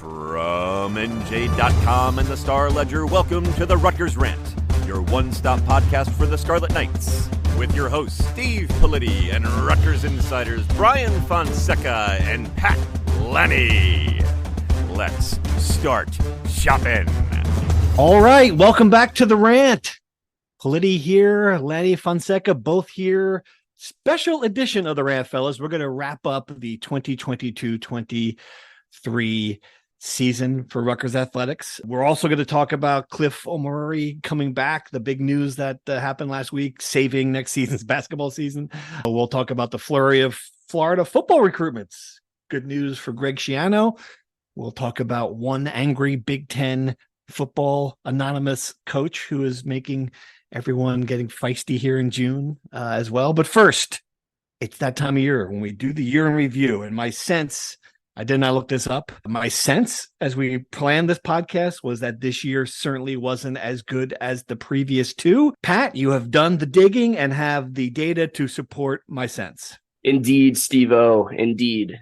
From NJ.com and the Star Ledger, welcome to the Rutgers Rant, your one-stop podcast for the Scarlet Knights, with your hosts Steve Politti and Rutgers insiders Brian Fonseca and Pat Lenny. Let's start shopping. All right, welcome back to the Rant. Politti here, Lenny, Fonseca, both here. Special edition of the Rant, fellas. We're going to wrap up the 2022-23 season for Rutgers Athletics. We're also going to talk about Cliff Omoruyi coming back, the big news that happened last week, saving next season's basketball season. We'll talk about the flurry of Florida football recruitments. Good news for Greg Schiano. We'll talk about one angry Big Ten football anonymous coach who is making everyone getting feisty here in June as well. But first, it's that time of year when we do the year in review. And my sense, I did not look this up. My sense as we planned this podcast was that this year certainly wasn't as good as the previous two. Pat, you have done the digging and have the data to support my sense. Indeed, Steve-O. Indeed.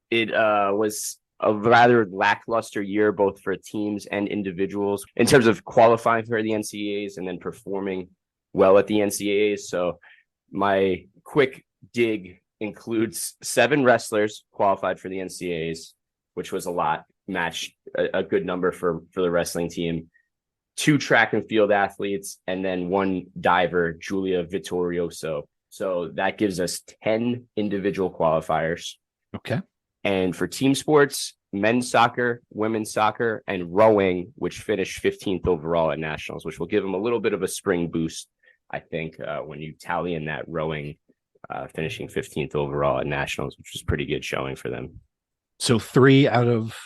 It was a rather lackluster year, both for teams and individuals, in terms of qualifying for the NCAAs and then performing well at the NCAAs. So my quick dig includes 7 wrestlers qualified for the NCAAs, which was a lot, matched a good number for the wrestling team, 2 track and field athletes, and then 1 diver, Julia Vittorioso. So that gives us 10 individual qualifiers. Okay. And for team sports, men's soccer, women's soccer, and rowing, which finished 15th overall at nationals, which will give them a little bit of a spring boost, I think, when you tally in that rowing, finishing 15th overall at nationals, which was pretty good showing for them. So 3 out of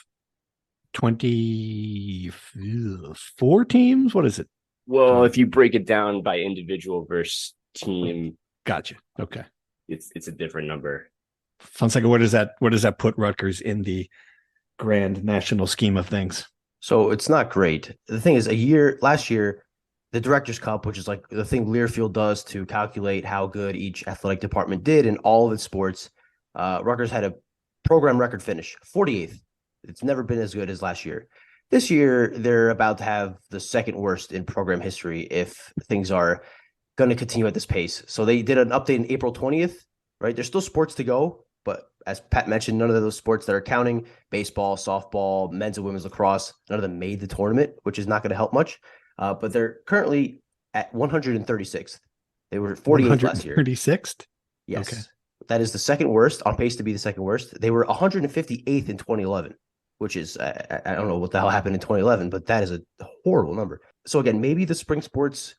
24 teams? What is it? Well, if you break it down by individual versus team. Gotcha. Okay. It's a different number. Fonseca, where does that put Rutgers in the grand national scheme of things? So it's not great. The thing is, last year, the Directors Cup, which is like the thing Learfield does to calculate how good each athletic department did in all of its sports, Rutgers had a program record finish, 48th. It's never been as good as last year. This year, they're about to have the second worst in program history if things are going to continue at this pace. So they did an update on April 20th, right? There's still sports to go, but as Pat mentioned, none of those sports that are counting, baseball, softball, men's and women's lacrosse, none of them made the tournament, which is not going to help much. But they're currently at 136th. They were 48th last year. 136th? Yes. Okay. That is the second worst, on pace to be the second worst. They were 158th in 2011, which is, I don't know what the hell happened in 2011, but that is a horrible number. So again, maybe the spring sports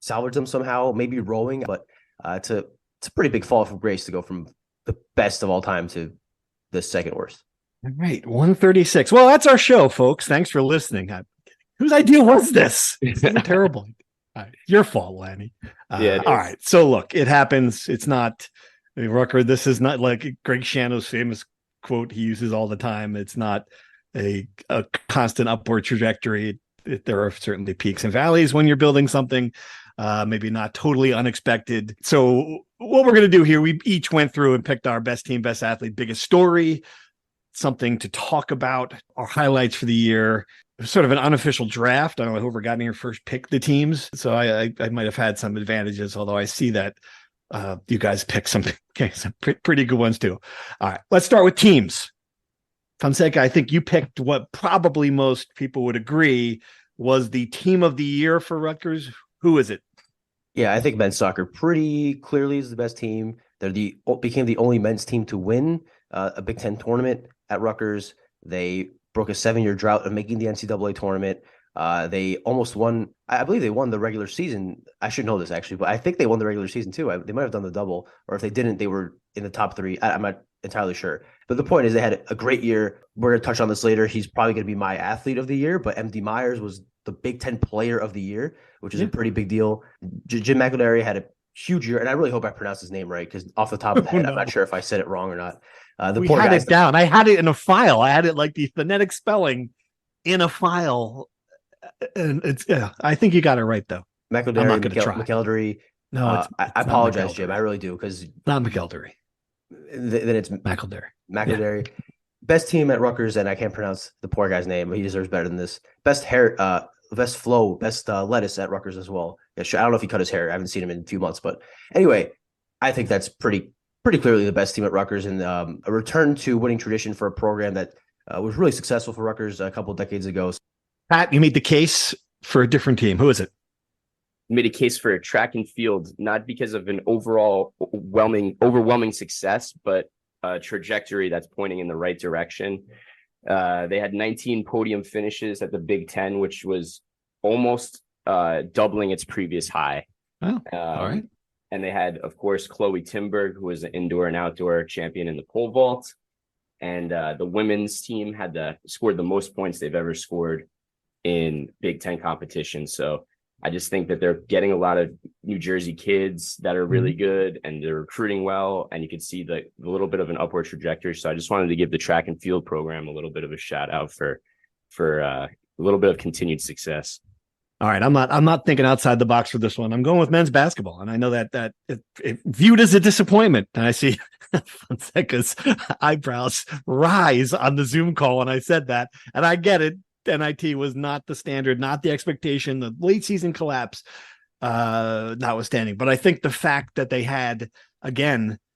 salvaged them somehow, maybe rowing, but it's a pretty big fall from grace to go from the best of all time to the second worst. All right, 136. Well, that's our show, folks. Thanks for listening. Whose idea was this? It's terrible. Your fault, Lanny. Yeah. All right. So look, it happens. It's not Rutgers. This is not like Greg Schiano's famous quote he uses all the time. It's not a constant upward trajectory. There are certainly peaks and valleys when you're building something. Maybe not totally unexpected. So what we're going to do here, we each went through and picked our best team, best athlete, biggest story, something to talk about, our highlights for the year. Sort of an unofficial draft. I don't know whoever got in here first picked the teams. So I might have had some advantages, although I see that you guys picked some pretty good ones too. All right, let's start with teams. Fonseca, I think you picked what probably most people would agree was the team of the year for Rutgers. Who is it? Yeah, I think men's soccer pretty clearly is the best team. They became the only men's team to win a Big Ten tournament at Rutgers. They broke a 7-year drought of making the NCAA tournament. They almost won. I believe they won the regular season. I should know this actually, but I think they won the regular season too. They might have done the double, or if they didn't, they were in the top 3. I'm not entirely sure. But the point is they had a great year. We're going to touch on this later. He's probably going to be my athlete of the year, but MD Myers was the Big Ten player of the year, which is a pretty big deal. Jim McElderry had a huge year, and I really hope I pronounced his name right, because off the top of the head, I'm not sure if I said it wrong or not. We had it down. I had it in a file. I had it like the phonetic spelling in a file. And it's, I think you got it right, though. McElderry. No, it's I apologize, Jim. I really do, because not McElderry. Then it's McElderry. McElderry. best team at Rutgers, and I can't pronounce the poor guy's name, but he deserves better than this. Best hair, best flow, best lettuce at Rutgers as well. Yeah, sure. I don't know if he cut his hair. I haven't seen him in a few months, but anyway, I think that's pretty clearly the best team at Rutgers, and a return to winning tradition for a program that was really successful for Rutgers a couple of decades ago. Pat, you made the case for a different team. Who is it? Made a case for track and field, not because of an overall overwhelming success, but a trajectory that's pointing in the right direction. They had 19 podium finishes at the Big Ten, which was almost doubling its previous high. Oh, all right. And they had, of course, Chloe Timberg, who was an indoor and outdoor champion in the pole vault. And the women's team scored the most points they've ever scored in Big Ten competition. So I just think that they're getting a lot of New Jersey kids that are really good, and they're recruiting well, and you can see the little bit of an upward trajectory. So I just wanted to give the track and field program a little bit of a shout out for a little bit of continued success. All right, I'm not thinking outside the box for this one. I'm going with men's basketball, and I know that it viewed as a disappointment. And I see Fonseca's eyebrows rise on the Zoom call when I said that, and I get it. NIT was not the standard, not the expectation, the late season collapse notwithstanding. But I think the fact that they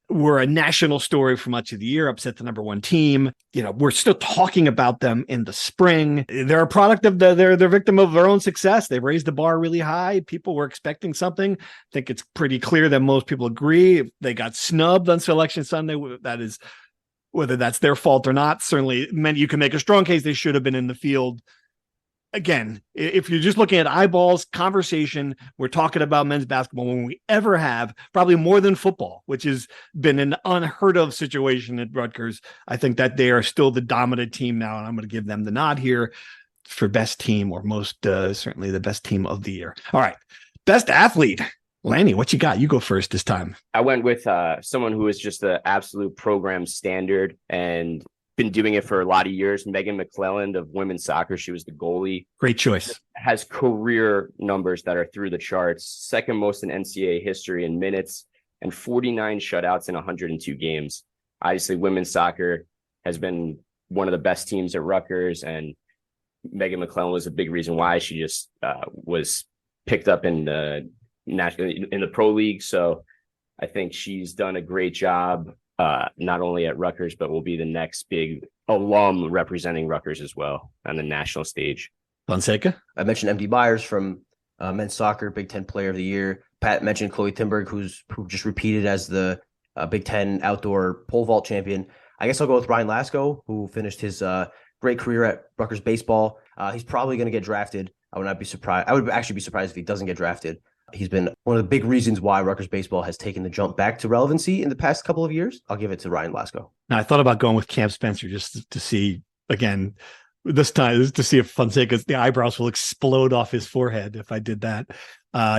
were a national story for much of the year, upset the number one team. We're still talking about them in the spring. They're a product of they're victim of their own success. They've raised the bar really high. People were expecting something. I think it's pretty clear that most people agree. They got snubbed on Selection Sunday. That is, whether that's their fault or not, certainly you can make a strong case they should have been in the field. Again, if you're just looking at eyeballs, conversation, we're talking about men's basketball when we ever have, probably more than football, which has been an unheard of situation at Rutgers. I think that they are still the dominant team now, and I'm going to give them the nod here for best team, or most certainly the best team of the year. All right, best athlete. Lanny, what you got? You go first this time. I went with someone who is just an absolute program standard and been doing it for a lot of years. Megan McClelland of women's soccer. She was the goalie. Great choice. Has career numbers that are through the charts. Second most in NCAA history in minutes, and 49 shutouts in 102 games. Obviously, women's soccer has been one of the best teams at Rutgers, and Megan McClelland was a big reason why. She just was picked up in the pro league. So I think she's done a great job, not only at Rutgers, but will be the next big alum representing Rutgers as well on the national stage. Fonseca? I mentioned MD Byers from men's soccer, Big Ten Player of the Year. Pat mentioned Chloe Timberg, who just repeated as the Big Ten outdoor pole vault champion. I guess I'll go with Ryan Lasko, who finished his great career at Rutgers baseball. He's probably going to get drafted. I would not be surprised. I would actually be surprised if he doesn't get drafted. He's been one of the big reasons why Rutgers baseball has taken the jump back to relevancy in the past couple of years. I'll give it to Ryan Lasko. Now, I thought about going with Cam Spencer just to see, again, this time to see if Fonseca's the eyebrows will explode off his forehead if I did that.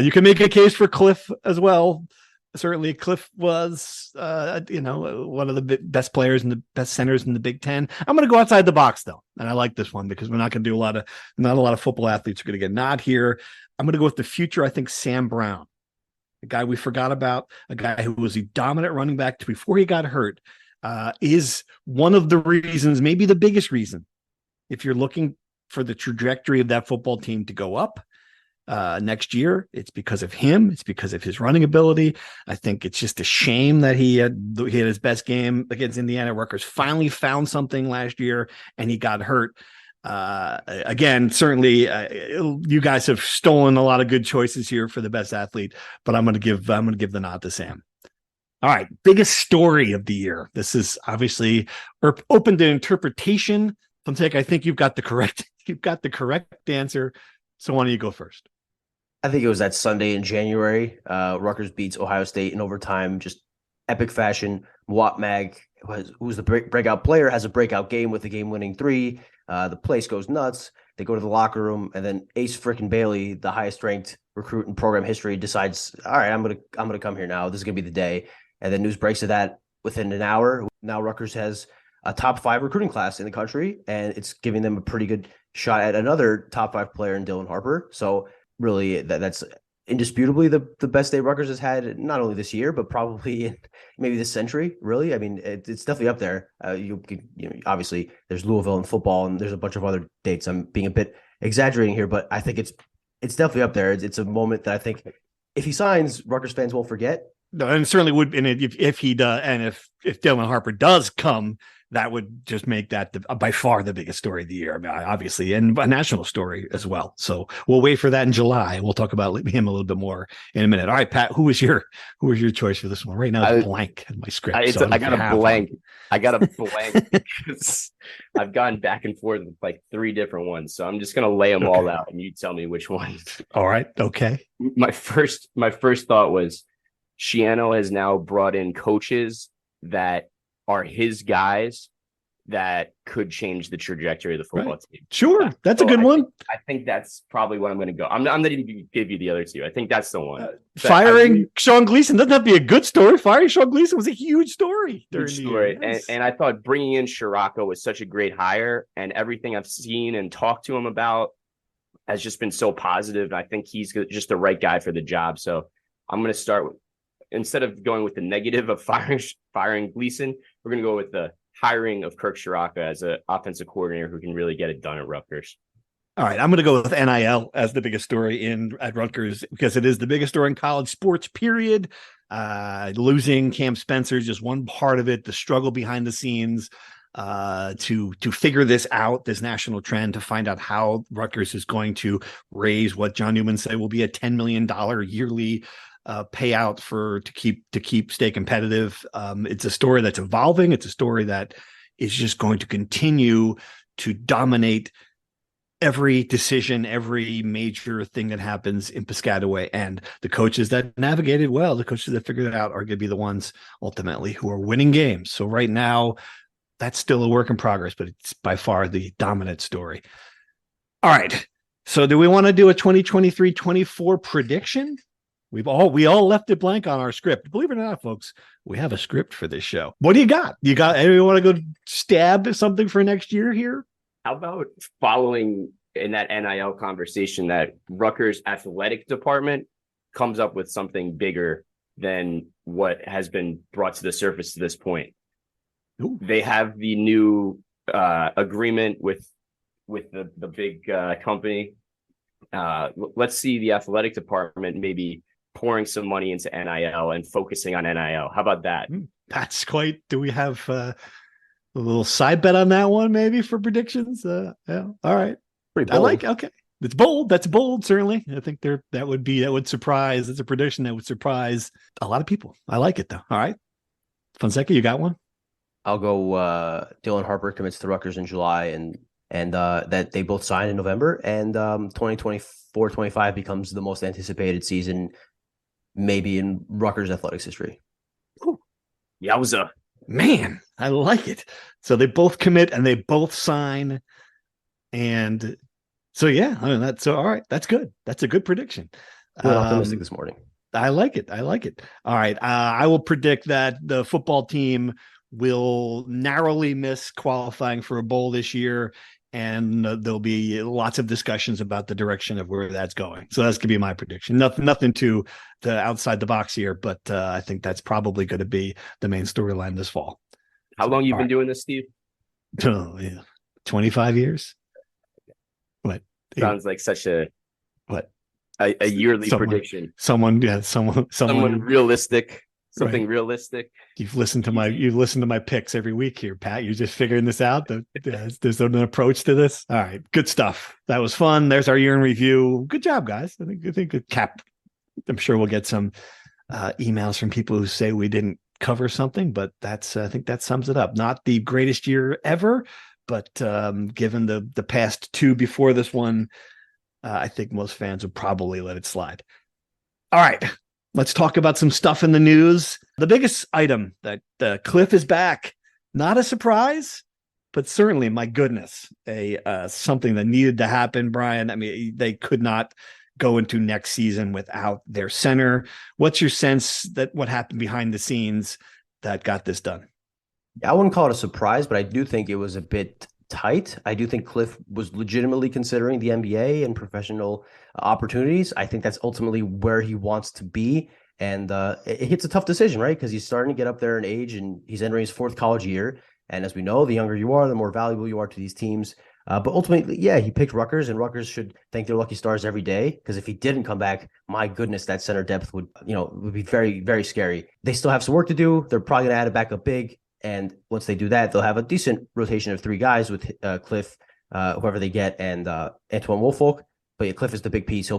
You can make a case for Cliff as well. Certainly, Cliff was, one of the best players and the best centers in the Big Ten. I'm going to go outside the box though, and I like this one because we're not going to do not a lot of football athletes are going to get a nod here. I'm going to go with the future. I think Sam Brown, a guy we forgot about, a guy who was a dominant running back before he got hurt, is one of the reasons, maybe the biggest reason, if you're looking for the trajectory of that football team to go up next year. It's because of him. It's because of his running ability. I think it's just a shame that he had his best game against Indiana. Rutgers finally found something last year, and he got hurt. Again, certainly, you guys have stolen a lot of good choices here for the best athlete, but I'm going to give the nod to Sam. All right, biggest story of the year. This is obviously open to interpretation. Fonseca, I think you've got the correct answer. So why don't you go first? I think it was that Sunday in January. Rutgers beats Ohio State in overtime, just epic fashion. Mwat Mag, who's the breakout player, has a breakout game with a game-winning three. The place goes nuts. They go to the locker room, and then Ace frickin' Bailey, the highest-ranked recruit in program history, decides, all right, I'm gonna come here now. This is gonna be the day. And then news breaks of that within an hour. Now Rutgers has a top 5 recruiting class in the country, and it's giving them a pretty good shot at another top 5 player in Dylan Harper. So really, that's indisputably the best day Rutgers has had, not only this year, but probably in maybe this century, really. I mean, it's definitely up there. Obviously there's Louisville in football and there's a bunch of other dates. I'm being a bit exaggerating here, but I think it's definitely up there. It's a moment that I think if he signs, Rutgers fans won't forget. No, and certainly would. And if he does, and if Dylan Harper does come, that would just make that by far the biggest story of the year. I mean, obviously, and a national story as well. So we'll wait for that in July. We'll talk about him a little bit more in a minute. All right, Pat, who was your choice for this one? Right now, it's blank in my script. I got a blank. I got a blank because I've gone back and forth with like 3 different ones. So I'm just gonna lay them all out, and you tell me which one. All right. Okay. My first thought was Shiano has now brought in coaches that are his guys that could change the trajectory of the football team. Sure. That's a good one. I think that's probably what I'm going to go. I'm not even going to give you the other 2. I think that's the one. Firing Sean Gleason doesn't have to be a good story. Firing Sean Gleason was a huge story. And I thought bringing in Shiraka was such a great hire, and everything I've seen and talked to him about has just been so positive. I think he's just the right guy for the job. So I'm going to start with, instead of going with the negative of firing Gleason, we're going to go with the hiring of Kirk Shiraka as an offensive coordinator who can really get it done at Rutgers. All right, I'm going to go with NIL as the biggest story at Rutgers because it is the biggest story in college sports, period. Losing Cam Spencer is just one part of it, the struggle behind the scenes to figure this out, this national trend, to find out how Rutgers is going to raise what John Newman said will be a $10 million yearly payout to stay competitive. It's a story that's evolving. It's a story that is just going to continue to dominate every decision, every major thing that happens in Piscataway. And the coaches that navigated well, the coaches that figured it out are going to be the ones ultimately who are winning games. So right now, that's still a work in progress, but it's by far the dominant story. All right. So do we want to do a 2023-24 prediction? We all left it blank on our script. Believe it or not, folks, we have a script for this show. What do you got? Anyone want to go stab something for next year here? How about following in that NIL conversation that Rutgers Athletic Department comes up with something bigger than what has been brought to the surface to this point? Ooh. They have the new agreement with the big company. Let's see the athletic department maybe pouring some money into NIL and focusing on NIL. How about that? That's quite. Do we have a little side bet on that one maybe for predictions? Yeah. All right. Pretty bold. Okay. It's bold. That's bold. Certainly. I think that would surprise. It's a prediction that would surprise a lot of people. I like it though. All right. Fonseca, you got one? I'll go Dylan Harper commits to Rutgers in July and that they both sign in November, and 2024-25 becomes the most anticipated season maybe in Rutgers athletics history. Ooh. Yowza. Man, I like it. So they both commit and they both sign. And so, yeah, I mean, all right. That's good. That's a good prediction. Optimistic this morning. I like it. All right. I will predict that the football team will narrowly miss qualifying for a bowl this year, and there'll be lots of discussions about the direction of where that's going. So that's going to be my prediction. Nothing to the outside the box here, but I think that's probably going to be the main storyline this fall. How long you been doing this, Steve? Oh, yeah. 25 years. What? Sounds like such a yearly prediction. Someone realistic. Something realistic. You've listened to my picks every week here, Pat. You're just figuring this out. There's an approach to this. All right, good stuff. That was fun. There's our year in review. Good job, guys. I think good cap. I'm sure we'll get some emails from people who say we didn't cover something, but I think that sums it up. Not the greatest year ever, but given the past 2 before this one, I think most fans would probably let it slide. All right. Let's talk about some stuff in the news. The biggest item that Cliff is back. Not a surprise, but certainly, my goodness, something that needed to happen, Brian. I mean, they could not go into next season without their center. What's your sense that what happened behind the scenes that got this done? I wouldn't call it a surprise, but I do think it was a bit tight. I do think Cliff was legitimately considering the NBA and professional opportunities. I think that's ultimately where he wants to be. And it hits a tough decision, right? Because he's starting to get up there in age and he's entering his 4th college year. And as we know, the younger you are, the more valuable you are to these teams. But ultimately, yeah, he picked Rutgers, and Rutgers should thank their lucky stars every day. Because if he didn't come back, my goodness, that center depth would be very, very scary. They still have some work to do. They're probably going to add a backup big. And once they do that, they'll have a decent rotation of 3 guys with Cliff, whoever they get, and Antoine Woolfolk. But yeah, Cliff is the big piece.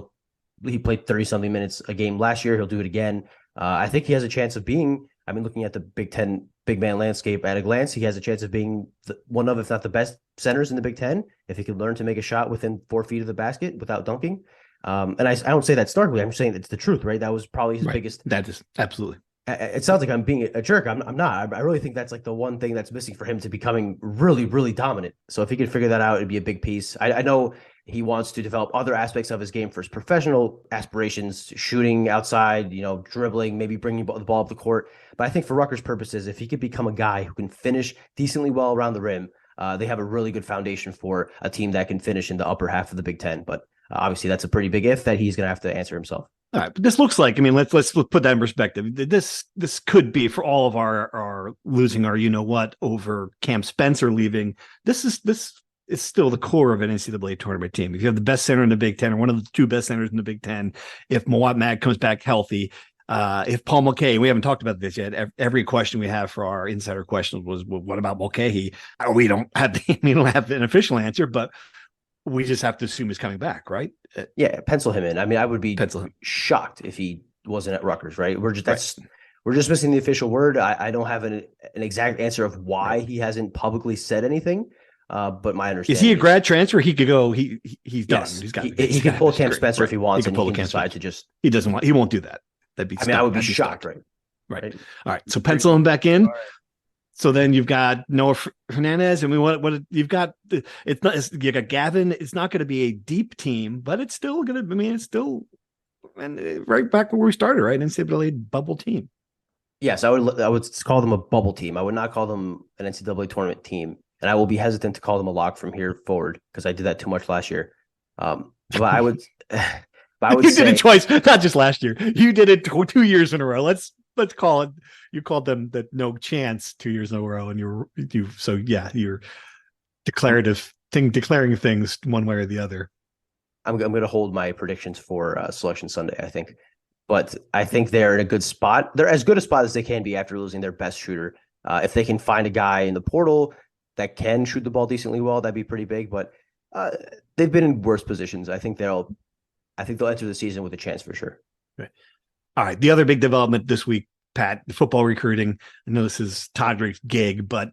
He played 30-something minutes a game last year. He'll do it again. I think he has a chance of being, looking at the Big Ten big man landscape at a glance, he has a chance of being one of, if not the best centers in the Big Ten, if he can learn to make a shot within 4 feet of the basket without dunking. And I don't say that snarkily. I'm saying it's the truth, right? That was probably his biggest. That is absolutely. It sounds like I'm being a jerk. I'm not. I really think that's like the one thing that's missing for him to becoming really, really dominant. So if he could figure that out, it'd be a big piece. I know he wants to develop other aspects of his game for his professional aspirations, shooting outside, dribbling, maybe bringing the ball up the court. But I think for Rutgers purposes, if he could become a guy who can finish decently well around the rim, they have a really good foundation for a team that can finish in the upper half of the Big Ten. But obviously, that's a pretty big if that he's going to have to answer himself. All right, but this looks like, let's put that in perspective. This could be, for all of our losing our over Cam Spencer leaving. This is still the core of an NCAA tournament team. If you have the best center in the Big Ten, or one of the 2 best centers in the Big Ten, if Mawat Mag comes back healthy, if Paul Mulcahy, we haven't talked about this yet. Every question we have for our insider questions was, well, what about Mulcahy? We don't have an official answer, but we just have to assume he's coming back, right? Yeah, pencil him in. I would be shocked if he wasn't at Rutgers, right? We're just missing the official word. I don't have an exact answer of why he hasn't publicly said anything. But my understanding is he a grad transfer? He could go. He's done. Yes, he can pull Cam Spencer if he wants, and he can decide to just. He doesn't want. He won't do that. That'd be. I would be shocked, right? Right. All right. So pencil him back in. So then you've got Noah Hernandez, and what you've got. You got Gavin. It's not going to be a deep team, but it's still going to. It's still, and right back where we started, right? NCAA bubble team. Yes, I would call them a bubble team. I would not call them an NCAA tournament team, and I will be hesitant to call them a lock from here forward because I did that too much last year. But I would. You did it twice, not just last year. You did it 2 years in a row. Let's call it. You called them that no chance 2 years in a row, and you're declaring things one way or the other. I'm going to hold my predictions for Selection Sunday, I think, but I think they're in a good spot. They're as good a spot as they can be after losing their best shooter. If they can find a guy in the portal that can shoot the ball decently well, that'd be pretty big. But they've been in worse positions. I think they'll enter the season with a chance for sure. Right. All right. The other big development this week, Pat, football recruiting. I know this is Todrick's gig, but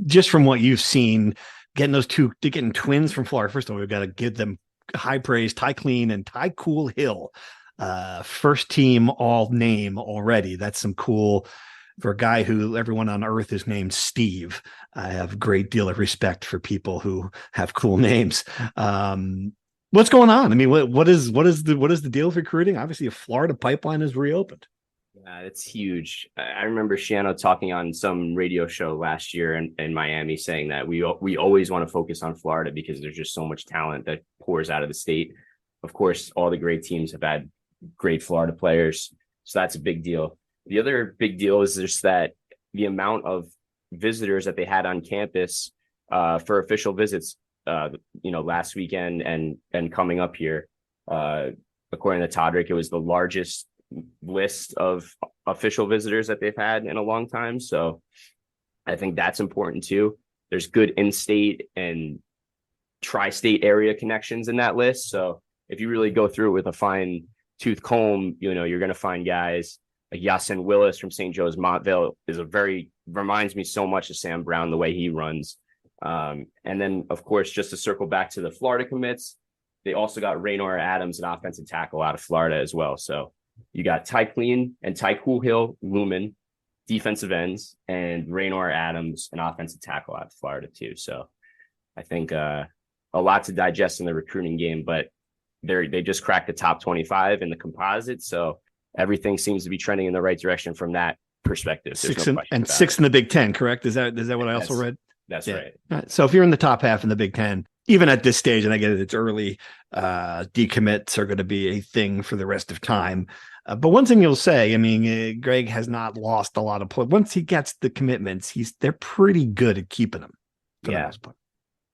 just from what you've seen, getting twins from Florida. First of all, we've got to give them high praise. Ty Clean and Ty Cool Hill, first team all name already. That's some cool for a guy who everyone on earth is named Steve. I have a great deal of respect for people who have cool names. What's going on? What is the deal with recruiting? Obviously, a Florida pipeline is reopened. Yeah, it's huge. I remember Shiano talking on some radio show last year in Miami saying that we always want to focus on Florida because there's just so much talent that pours out of the state. Of course, all the great teams have had great Florida players, so that's a big deal. The other big deal is just that the amount of visitors that they had on campus for official visits, last weekend and coming up here, according to Todrick, it was the largest list of official visitors that they've had in a long time. So I think that's important too. There's good in-state and tri-state area connections in that list. So if you really go through it with a fine tooth comb, you're going to find guys like Yasin Willis from St. Joe's Montville reminds me so much of Sam Brown, the way he runs. And then, of course, just to circle back to the Florida commits, they also got Raynor Adams, an offensive tackle out of Florida as well. So you got Ty Clean and Ty Cool Hill, Lumen, defensive ends, and Raynor Adams, an offensive tackle out of Florida too. So I think a lot to digest in the recruiting game, but they just cracked the top 25 in the composite. So everything seems to be trending in the right direction from that perspective. Sixth in the Big Ten, correct? Is that what I also read? That's Yeah. right. So if you're in the top half in the Big Ten, even at this stage, and I get it, it's early, decommits are going to be a thing for the rest of time. But one thing you'll say, I mean, Greg has not lost a lot of play. Once he gets the commitments, they're pretty good at keeping them for the most part.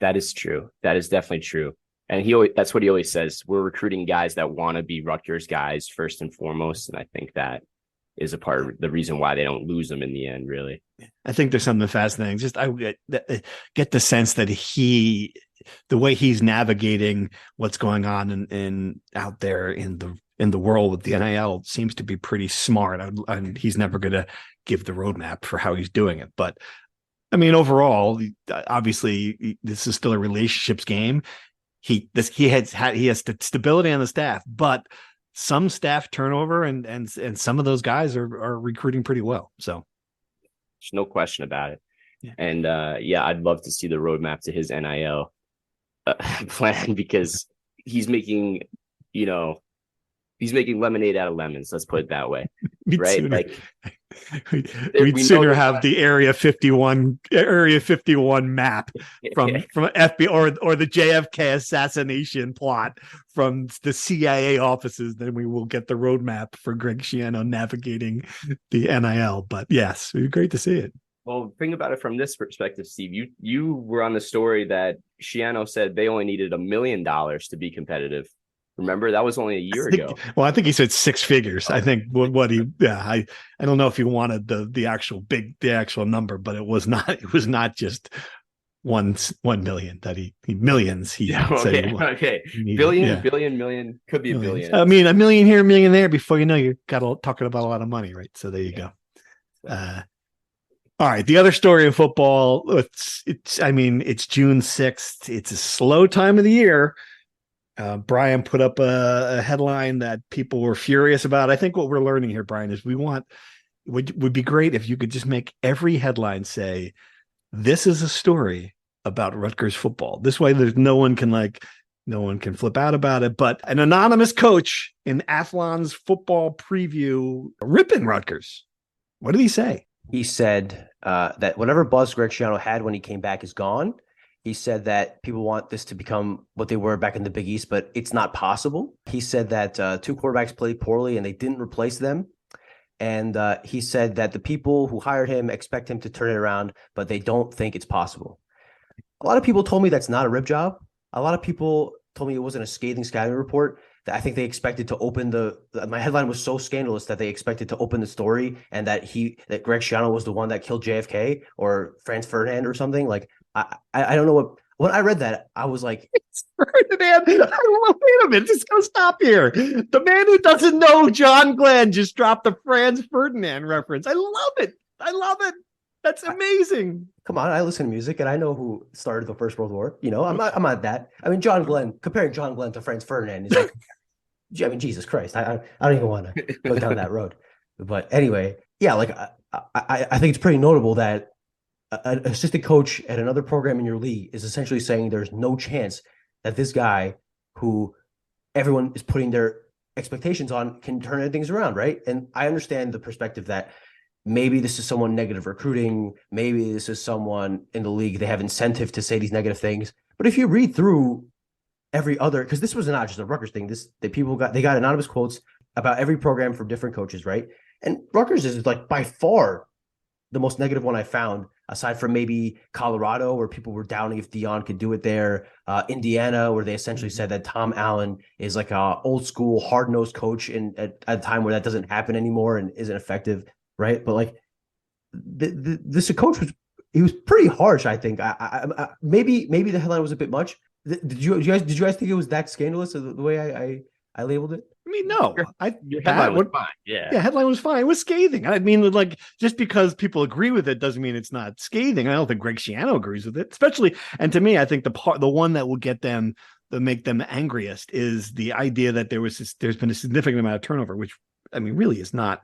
That is true. That is definitely true. And that's what he always says. We're recruiting guys that want to be Rutgers guys first and foremost. And I think that is a part of the reason why they don't lose them in the end, really. I think there's something fascinating. Just I get the sense that the way he's navigating what's going on in out there in the world with the NIL seems to be pretty smart. And he's never going to give the roadmap for how he's doing it. But I mean, overall, obviously, this is still a relationships game. He has stability on the staff, but some staff turnover and some of those guys are recruiting pretty well. So there's no question about it. Yeah. And I'd love to see the roadmap to his NIL plan, because he's making lemonade out of lemons. Let's put it that way. Right? We'd sooner have the Area 51 map from FBI or the JFK assassination plot from the CIA offices than we will get the roadmap for Greg Schiano navigating the NIL. But yes, it'd be great to see it. Well, think about it from this perspective, Steve. You were on the story that Schiano said they only needed $1 million to be competitive. Remember, that was only a year ago. Well, I think he said six figures. I think I don't know if he wanted the actual number, but it was not just one million that he millions. Okay. Billion, million, could be a billion. I mean, $1 million here, $1 million there. Before you know, you're talking about a lot of money, right? So there you go. All right. The other story in football, it's June 6th. It's a slow time of the year. Brian put up a headline that people were furious about. I think what we're learning here, Brian, is would be great if you could just make every headline say, this is a story about Rutgers football. This way there's no one can flip out about it. But an anonymous coach in Athlon's football preview ripping Rutgers. What did he say? He said that whatever buzz Greg Schiano had when he came back is gone. He said that people want this to become what they were back in the Big East, but it's not possible. He said that two quarterbacks played poorly and they didn't replace them. And he said that the people who hired him expect him to turn it around, but they don't think it's possible. A lot of people told me that's not a rib job. A lot of people told me it wasn't a scathing scouting report. That I think they expected to open my headline was so scandalous that they expected to open the story and that Greg Schiano was the one that killed JFK or Franz Ferdinand or something. Like, I don't know when I read that, I was like, it's Ferdinand. Wait a minute, just go stop here. The man who doesn't know John Glenn just dropped the Franz Ferdinand reference. I love it. That's amazing. Come on, I listen to music and I know who started the First World War. I'm not that. I mean, comparing John Glenn to Franz Ferdinand is like, I mean, Jesus Christ. I don't even want to go down that road. But anyway, yeah, like I think it's pretty notable that an assistant coach at another program in your league is essentially saying there's no chance that this guy who everyone is putting their expectations on can turn things around, right? And I understand the perspective that maybe this is someone negative recruiting, maybe this is someone in the league, they have incentive to say these negative things. But if you read through every other, because this was not just a Rutgers thing, they got anonymous quotes about every program from different coaches, right? And Rutgers is like by far the most negative one I found, aside from maybe Colorado, where people were doubting if Dion could do it there. Indiana, where they essentially said that Tom Allen is like a old school, hard-nosed coach at a time where that doesn't happen anymore and isn't effective, right? But like this coach he was pretty harsh, I think. Maybe the headline was a bit much. Did you guys think it was that scandalous the way I labeled it? I mean, no. Your headline was fine. Yeah, headline was fine. It was scathing. I mean, like, just because people agree with it doesn't mean it's not scathing. I don't think Greg Schiano agrees with it, especially. And to me, I think the one that will make them angriest is the idea that there's been a significant amount of turnover, which I mean, really not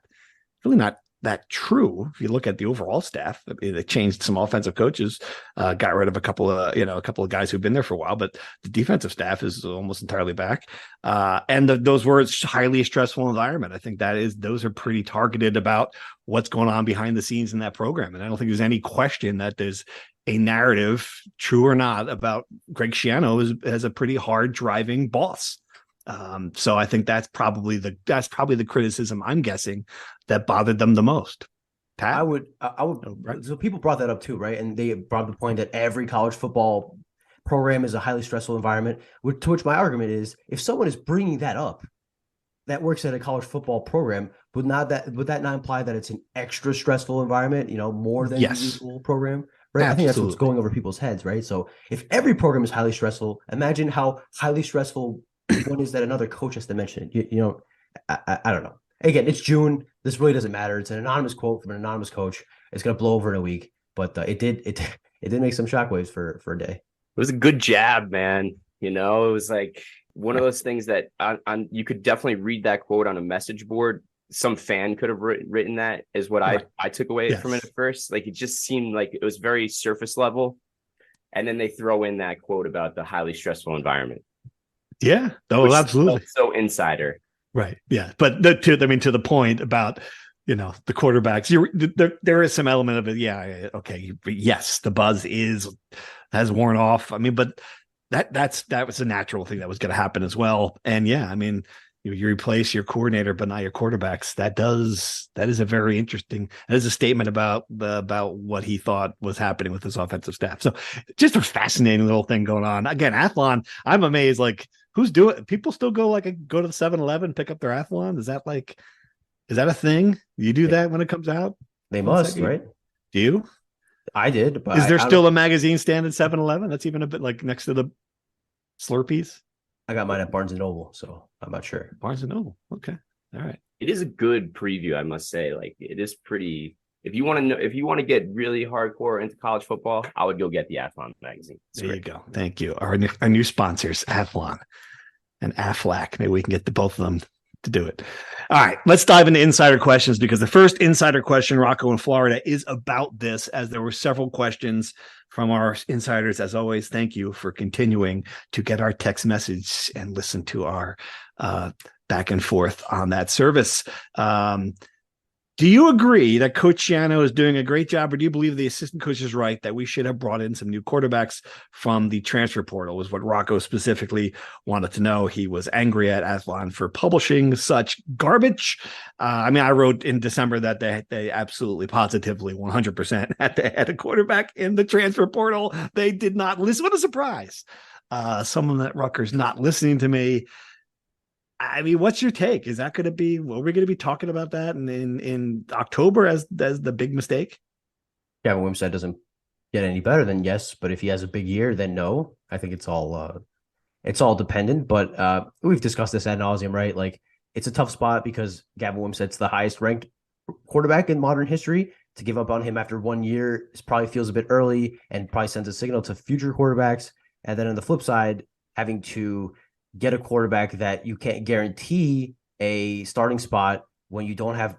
that true. If you look at the overall staff, they changed some offensive coaches, got rid of a couple of guys who've been there for a while, but the defensive staff is almost entirely back. And those were a highly stressful environment. I think those are pretty targeted about what's going on behind the scenes in that program. And I don't think there's any question that there's a narrative, true or not, about Greg Schiano as a pretty hard driving boss. So I think that's probably the criticism, I'm guessing, that bothered them the most. Pat? I would. Right. So people brought that up too, right? And they brought up the point that every college football program is a highly stressful environment. To which my argument is, if someone is bringing that up, that works at a college football program, would that not imply that it's an extra stressful environment? More than the usual program, right? Absolutely. I think that's what's going over people's heads, right? So if every program is highly stressful, imagine how highly stressful one is that another coach has to mention it. I don't know. Again, it's June. This really doesn't matter. It's an anonymous quote from an anonymous coach. It's going to blow over in a week, but it did make some shockwaves for a day. It was a good jab, man. It was like one of those things that you could definitely read that quote on a message board. Some fan could have written that, is what I took away from it at first. Like, it just seemed like it was very surface level. And then they throw in that quote about the highly stressful environment. Yeah. Oh, absolutely. So insider. Right. Yeah. But to the point about, the quarterbacks, there is some element of it. Yeah. Okay. Yes. The buzz has worn off. But that was a natural thing that was going to happen as well. And yeah, you replace your coordinator, but not your quarterbacks. That is a very interesting, that is a statement about what he thought was happening with his offensive staff. So just a fascinating little thing going on. Again, Athlon, I'm amazed, like, who's doing it? People still go to the 7-Eleven, pick up their Athlon. Is that a thing? You do that when it comes out? They must, right? Do you? I did, but is there still a magazine stand at 7-Eleven? That's even a bit like next to the Slurpees? I got mine at Barnes & Noble, so I'm not sure. Barnes & Noble. Okay. All right. It is a good preview, I must say. Like, it is pretty. If you want to get really hardcore into college football, I would go get the Athlon magazine. There you go. Thank you. Our new sponsors, Athlon and Aflac. Maybe we can get both of them to do it. All right, let's dive into insider questions, because the first insider question, Rocco in Florida, is about this, as there were several questions from our insiders. As always, thank you for continuing to get our text message and listen to our back and forth on that service. Do you agree that Coach Schiano is doing a great job, or do you believe the assistant coach is right that we should have brought in some new quarterbacks from the transfer portal? Was what Rocco specifically wanted to know. He was angry at Athlon for publishing such garbage. I wrote in December that they absolutely, positively, 100% had a quarterback in the transfer portal. They did not listen. What a surprise. Someone at Rutgers not listening to me. What's your take? Is that going to be, are we going to be talking about that in October as the big mistake? Gavin Wimsatt doesn't get any better, then yes. But if he has a big year, then no. I think it's all dependent. But we've discussed this ad nauseum, right? Like, it's a tough spot because Gavin Wimsatt's the highest ranked quarterback in modern history. To give up on him after 1 year probably feels a bit early and probably sends a signal to future quarterbacks. And then on the flip side, having to get a quarterback that you can't guarantee a starting spot when you don't have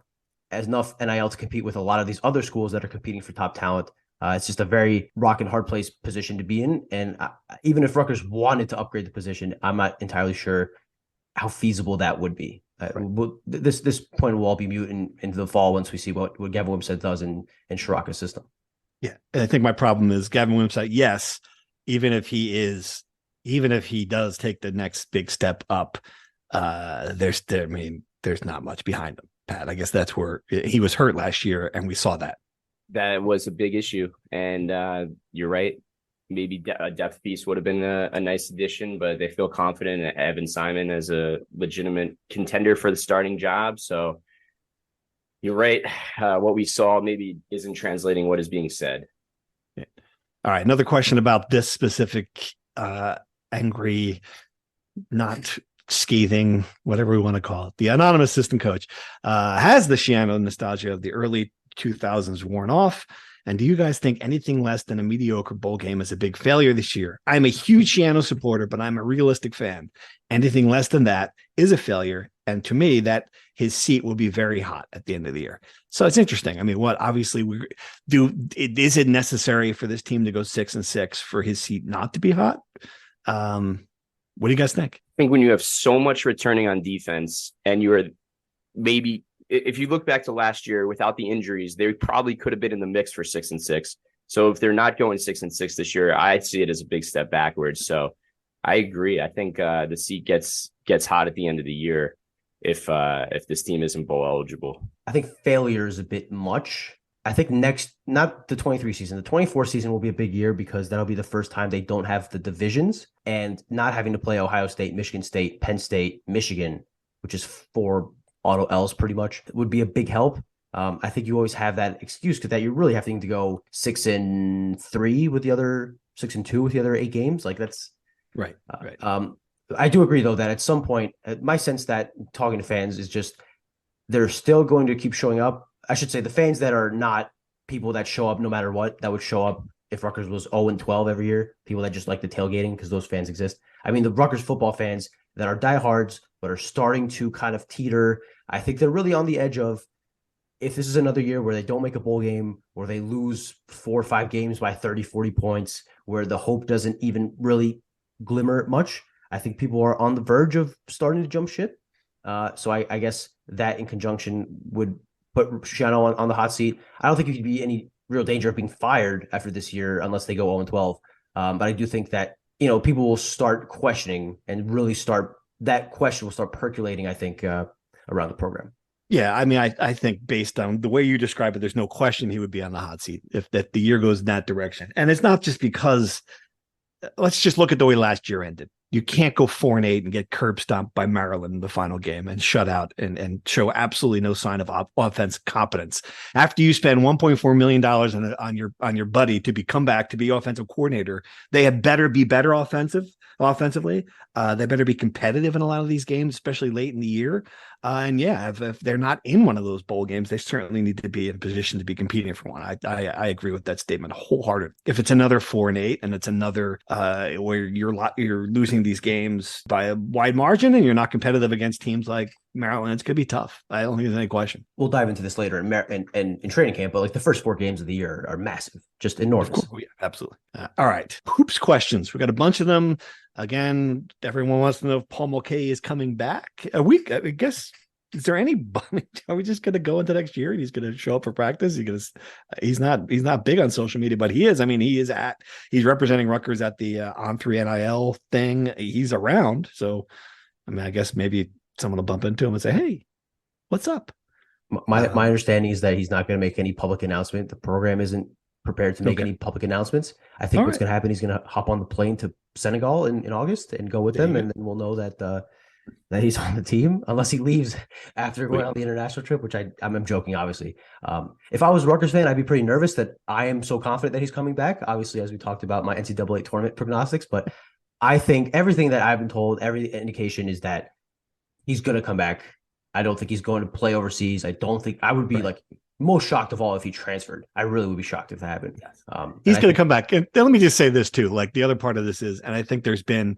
enough NIL to compete with a lot of these other schools that are competing for top talent. It's just a very rock and hard place position to be in. And even if Rutgers wanted to upgrade the position, I'm not entirely sure how feasible that would be. This point will all be mute into the fall once we see what Gavin Wimsatt does in Shiraka's system. Yeah. And I think my problem is Gavin Wimsatt, yes, even if he does take the next big step up, there's not much behind him, Pat. I guess that's where he was hurt last year, and we saw that. That was a big issue, and you're right. Maybe a depth piece would have been a nice addition, but they feel confident in Evan Simon as a legitimate contender for the starting job. So you're right. What we saw maybe isn't translating what is being said. Yeah. All right, another question about this specific angry, not scathing, whatever we want to call it. The anonymous assistant coach has the Schiano nostalgia of the early 2000s worn off? And do you guys think anything less than a mediocre bowl game is a big failure this year? I'm a huge Schiano supporter, but I'm a realistic fan. Anything less than that is a failure. And to me, that his seat will be very hot at the end of the year. So it's interesting. Obviously is it necessary for this team to go 6-6 for his seat not to be hot? What do you guys think? I think when you have so much returning on defense and you are maybe, if you look back to last year without the injuries, they probably could have been in the mix for 6-6. So if they're not going 6-6 this year, I see it as a big step backwards. So I agree. I think the seat gets hot at the end of the year if this team isn't bowl eligible. I think failure is a bit much. I think not the 23 season, the 24 season will be a big year because that'll be the first time they don't have the divisions, and not having to play Ohio State, Michigan State, Penn State, Michigan, which is 4 auto L's pretty much, would be a big help. I think you always have that excuse because that you're really having to go 6-3 with the other 6-2 with the other 8 games. Like that's right. I do agree though that at some point, my sense that talking to fans is just they're still going to keep showing up. I should say the fans that are not people that show up no matter what, that would show up if Rutgers was 0-12 every year, people that just like the tailgating because those fans exist. I mean, the Rutgers football fans that are diehards but are starting to kind of teeter, I think they're really on the edge of, if this is another year where they don't make a bowl game, where they lose 4 or 5 games by 30, 40 points, where the hope doesn't even really glimmer much, I think people are on the verge of starting to jump ship. So I guess that in conjunction would put Shiano on the hot seat. I don't think you could be any real danger of being fired after this year unless they go 0-12. But I do think that, people will start questioning and really that question will start percolating, I think, around the program. Yeah, I mean, I think based on the way you describe it, there's no question he would be on the hot seat if the year goes in that direction. And it's not just because, let's just look at the way last year ended. You can't go 4-8 and get curb stomped by Maryland in the final game and shut out and show absolutely no sign of offense competence. After you spend $1.4 million on your buddy to come back to be offensive coordinator, they had better be better offensively. They better be competitive in a lot of these games, especially late in the year. And yeah, if they're not in one of those bowl games, they certainly need to be in a position to be competing for one. I agree with that statement wholeheartedly. If it's another 4-8 and it's another where you're losing these games by a wide margin and you're not competitive against teams like Maryland, it's going to be tough. I don't think there's any question. We'll dive into this later in training camp, but like the first 4 games of the year are massive, just enormous. Yeah, absolutely. All right. Hoops questions. We got a bunch of them. Again, everyone wants to know if Paul Mulcahy is coming back. I guess, is there any, are we just going to go into next year and he's going to show up for practice? He's not big on social media, but he is. I mean, he's representing Rutgers at the On3 NIL thing. He's around. So, I mean, I guess maybe someone will bump into him and say, hey, what's up? My understanding is that he's not going to make any public announcement. The program isn't prepared to make any public announcements. I think what's going to happen, he's going to hop on the plane to Senegal in August and go with them, and then we'll know that he's on the team unless he leaves after going on the international trip, which I'm joking, obviously. If I was a Rutgers fan, I'd be pretty nervous that I am so confident that he's coming back, obviously, as we talked about my NCAA tournament prognostics, but I think everything that I've been told, every indication is that he's going to come back. I don't think he's going to play overseas. I don't think I would be like most shocked of all if he transferred. I really would be shocked if that happened. He's going to come back. And then let me just say this too. Like the other part of this is, and I think there's been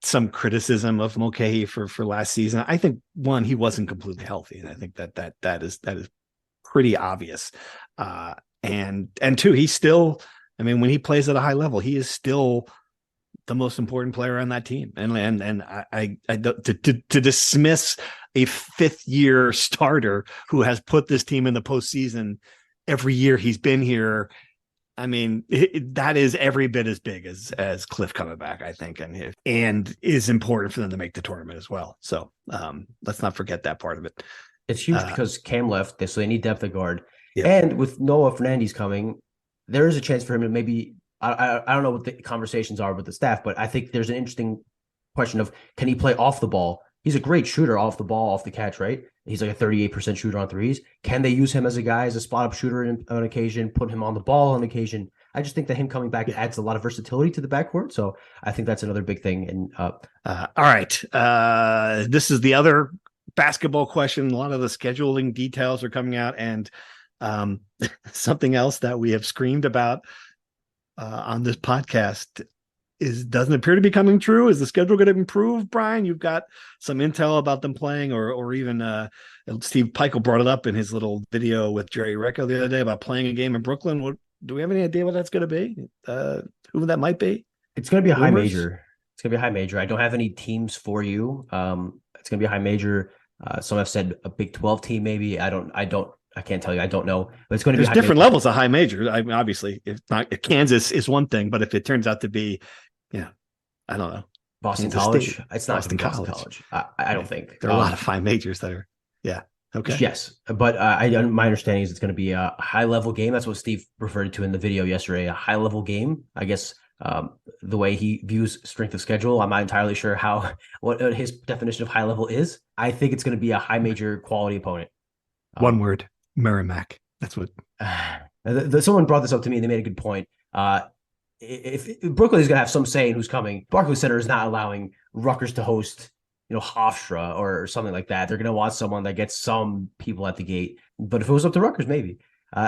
some criticism of Mulcahy for last season. I think one, he wasn't completely healthy, and I think that is pretty obvious. And two, he's still. I mean, when he plays at a high level, he is still the most important player on that team. And I to dismiss a 5th-year starter who has put this team in the postseason every year he's been here. I mean, that is every bit as big as Cliff coming back, I think, and is important for them to make the tournament as well. So let's not forget that part of it. It's huge because Cam left, so they need depth at guard. Yeah. And with Noah Fernandes coming, there is a chance for him to maybe, I don't know what the conversations are with the staff, but I think there's an interesting question of, can he play off the ball? He's a great shooter off the ball, off the catch, right? He's like a 38% shooter on threes. Can they use him as a guy, as a spot-up shooter on occasion, put him on the ball on occasion? I just think that him coming back adds a lot of versatility to the backcourt. So I think that's another big thing. And all right. This is the other basketball question. A lot of the scheduling details are coming out, and something else that we have screamed about on this podcast doesn't appear to be coming true. Is the schedule going to improve, Brian? You've got some intel about them playing, or even Steve Peichel brought it up in his little video with Jerry Recco the other day about playing a game in Brooklyn. Do we have any idea what that's going to be? Who that might be? It's going to be a high major. It's going to be a high major. I don't have any teams for you. It's going to be a high major. Some have said a Big 12 team, maybe. I don't I can't tell you. I don't know, but it's going to be There's different levels of high major. I mean, obviously, if Kansas is one thing, but if it turns out to be, I don't know, Boston Kansas College. State, It's not Boston College. I don't think there are a lot of high majors that are. Yeah. Okay. Yes, but my understanding is it's going to be a high level game. That's what Steve referred to in the video yesterday. A high level game. I guess the way he views strength of schedule, I'm not entirely sure what his definition of high level is. I think it's going to be a high major quality opponent. One word: Merrimack. That's what. Someone brought this up to me and they made a good point. If Brooklyn is going to have some say in who's coming, Barclays Center is not allowing Rutgers to host, Hofstra or something like that. They're going to want someone that gets some people at the gate. But if it was up to Rutgers, maybe.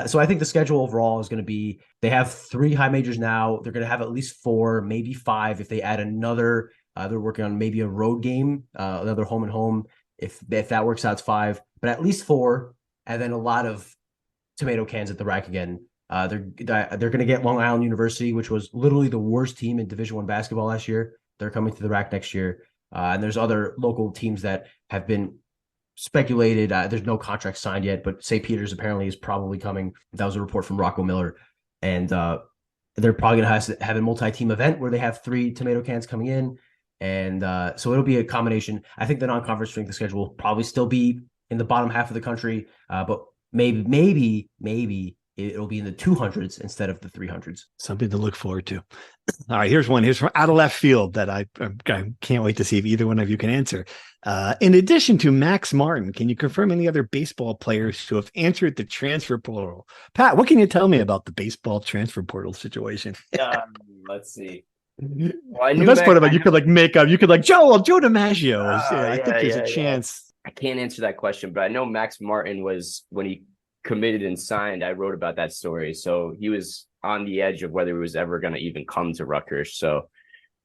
So I think the schedule overall is going to be, they have 3 high majors now. They're going to have at least 4, maybe 5. If they add another, they're working on maybe a road game, another home and home. If that works out, it's 5, but at least 4. And then a lot of tomato cans at the rack again. They're going to get Long Island University, which was literally the worst team in Division I basketball last year. They're coming to the rack next year. And there's other local teams that have been speculated. There's no contract signed yet, but St. Peter's apparently is probably coming. That was a report from Rocco Miller. And they're probably going to have a multi-team event where they have 3 tomato cans coming in. And so it'll be a combination. I think the non-conference strength of schedule will probably still be in the bottom half of the country, but maybe it'll be in the 200s instead of the 300s. Something to look forward to. All right, here's one. Here's from out of left field that I can't wait to see if either one of you can answer. In addition to Max Martin, can you confirm any other baseball players who have entered the transfer portal? Pat, what can you tell me about the baseball transfer portal situation? Let's see. Well, the best part about it, you could make up. You could Joe DiMaggio. I think there's a chance. I can't answer that question, but I know Max Martin was, when he committed and signed, I wrote about that story. So he was on the edge of whether he was ever going to even come to Rutgers. So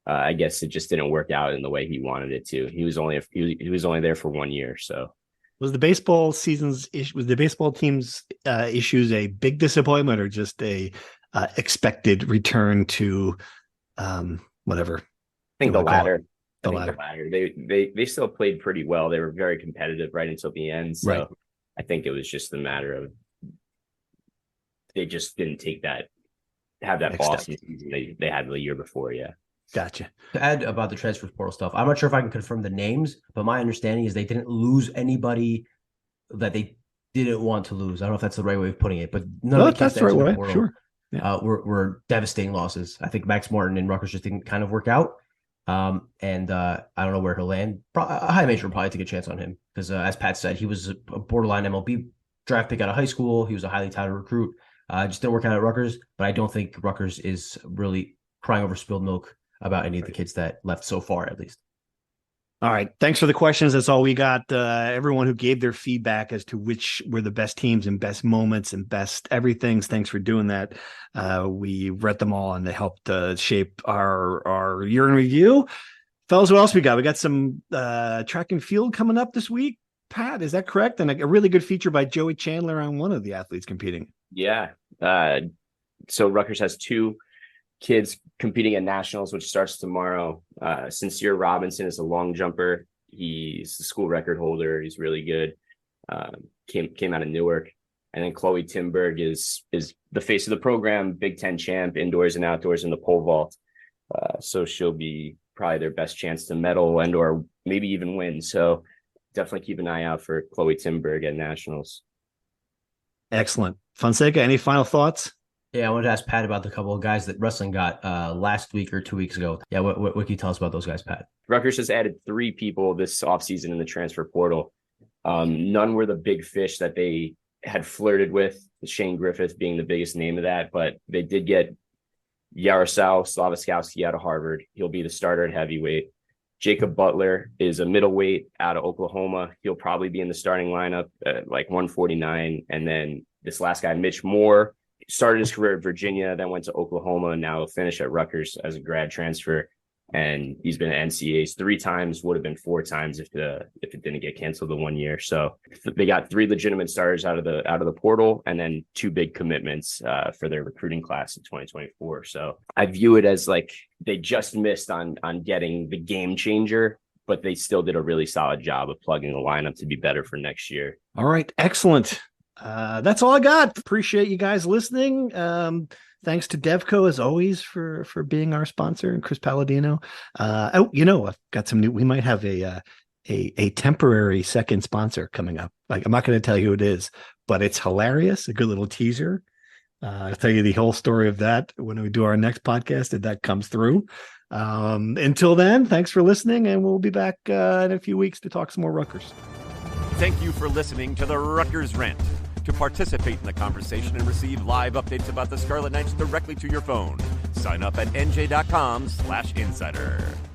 I guess it just didn't work out in the way he wanted it to. He was only there for 1 year. So was the baseball team's issues a big disappointment or just a expected return to whatever? I think the latter. The latter. They still played pretty well. They were very competitive right until the end. So right. I think it was just a matter of they just didn't have that off season they had the year before. Yeah. Gotcha. To add about the transfer portal stuff, I'm not sure if I can confirm the names, but my understanding is they didn't lose anybody that they didn't want to lose. I don't know if that's the right way of putting it, but none of the that's the right way. Portal, sure. Yeah. were devastating losses. I think Max Martin and Rutgers just didn't kind of work out. I don't know where he'll land. A high major will probably take a chance on him because, as Pat said, he was a borderline MLB draft pick out of high school. He was a highly touted recruit. Just didn't work out at Rutgers, but I don't think Rutgers is really crying over spilled milk about any of the kids that left so far, at least. All right. Thanks for the questions. That's all we got. Everyone who gave their feedback as to which were the best teams and best moments and best everythings. Thanks for doing that. We read them all and they helped shape our year in review. Fellas, what else we got? We got some track and field coming up this week. Pat, is that correct? And a really good feature by Joey Chandler on one of the athletes competing. Yeah. So Rutgers has 2 kids competing at nationals, which starts tomorrow. Sincere Robinson is a long jumper. He's the school record holder. He's really good. Came out of Newark. And then Chloe Timberg is the face of the program, Big Ten champ, indoors and outdoors in the pole vault. So she'll be probably their best chance to medal and or maybe even win. So definitely keep an eye out for Chloe Timberg at nationals. Excellent. Fonseca, any final thoughts? Yeah, I wanted to ask Pat about the couple of guys that wrestling got last week or 2 weeks ago. Yeah, what can you tell us about those guys, Pat? Rutgers has added 3 people this offseason in the transfer portal. None were the big fish that they had flirted with, Shane Griffith being the biggest name of that, but they did get Yaroslav Slavaskowski out of Harvard. He'll be the starter at heavyweight. Jacob Butler is a middleweight out of Oklahoma. He'll probably be in the starting lineup at like 149. And then this last guy, Mitch Moore, started his career at Virginia, then went to Oklahoma, and now finished at Rutgers as a grad transfer. And he's been at NCAAs 3 times, would have been 4 times if it didn't get canceled the 1 year. So they got 3 legitimate starters out of the portal, and then 2 big commitments for their recruiting class in 2024. So I view it as like they just missed on getting the game changer, but they still did a really solid job of plugging the lineup to be better for next year. All right, excellent. That's all I got. Appreciate you guys listening. Thanks to Devco as always for being our sponsor, and Chris Palladino. I've got some new. We might have a temporary second sponsor coming up. Like, I'm not going to tell you who it is, but it's hilarious. A good little teaser. I'll tell you the whole story of that when we do our next podcast, if that comes through. Until then, thanks for listening, and we'll be back in a few weeks to talk some more Rutgers. Thank you for listening to the Rutgers Rant. To participate in the conversation and receive live updates about the Scarlet Knights directly to your phone, sign up at NJ.com/insider.